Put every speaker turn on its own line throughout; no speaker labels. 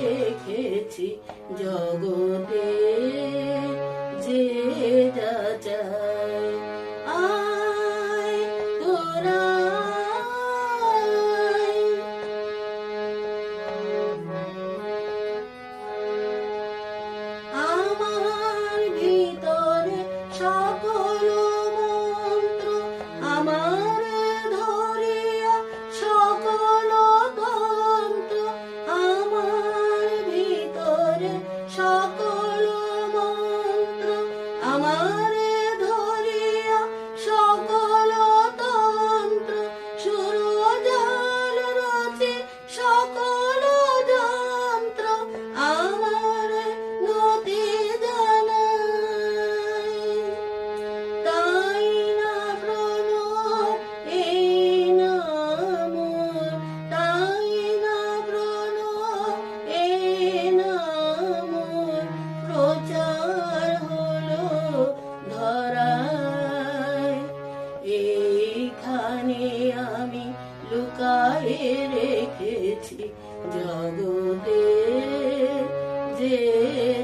রেখেছি জগতে যে যা চায়। আয় তোরা আমার ভিতরে সকল মন্ত্র আমার ধরিয়া সকল তন্ত্র, আমার ভিতরে সকল মন্ত্র আমার ধরিয়া সকল তন্ত্র, সুরজাল রচে সকল যন্ত্র আমার নতি জানাই। তাই না প্রণব এই নামর, তাই না প্রণব এই নামর প্রচার হলো ধরায়। এইখানে আমি লুকায়ে রেখেছি জগতে যে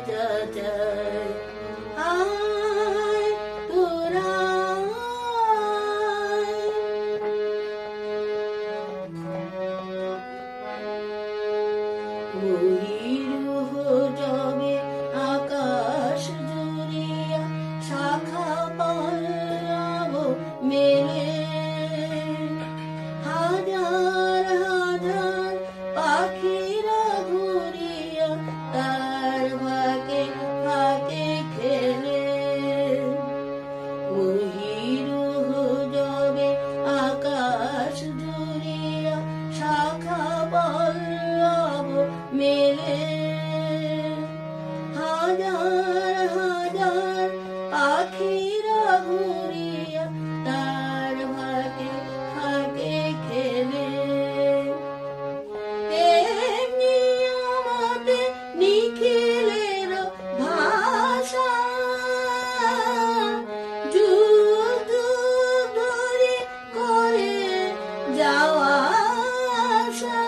যা চায়। আয় তোরা ময়ূর যবে আকাশ জুড়িয়া শাখা পল্লব মেলে, হাজার হাজার পাখিরা ঘুরিয়া তার ফাঁকে ফাঁকে খেলে। ময়ূর যবে আকাশ জুড়িয়া শাখা পল্লব মেলে, হাজার হাজার পাখিরা ঘুরিয়া তার ফাঁকে ফাঁকে খেলে। তেমনি আমাদের নিখিলের ভাষা যুগ যুগ ধরে করে যাওয়া আশা।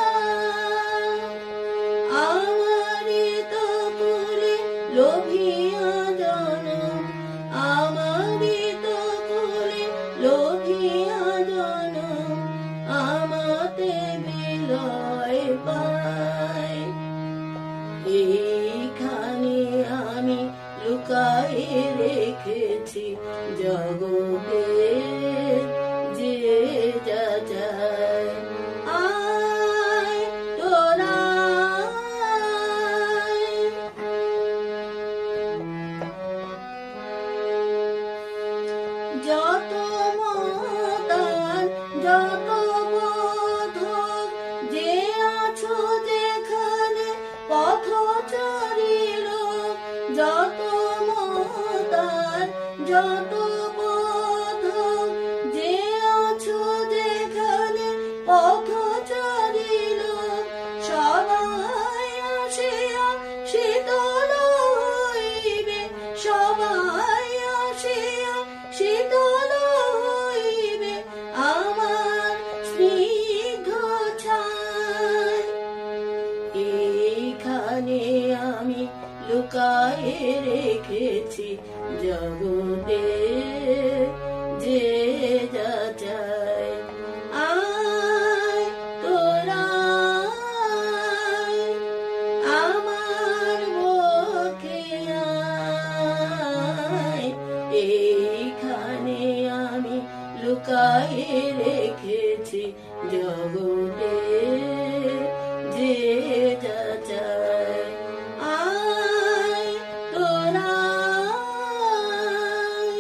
আমারই তো কুলে লোভিয়া জনম, আমারই তো কুলে লোভিয়া জনম, আমাতে বিলয় পায়। এইখানে আমি লুকায়ে রেখেছি জগতে যে যা চায়। আয় তোরা যত মতান যত বোধক যে আছো যেখানে পথচারী লোক, যত মতান যত বোধক যে আছো যেখানে পথচারী লোক, সবাই আসিয়া শীতল হইবে, সবাই আসিয়া শীতল হইবে আমার স্নিগ্ধ ছায়। এইখানে আমি লুকায়ে রেখেছি জগতে যে যা চায়। আয় তোরা আমার বুকে আয়। এইখানে আমি লুকায়ে রেখেছি জগতে যে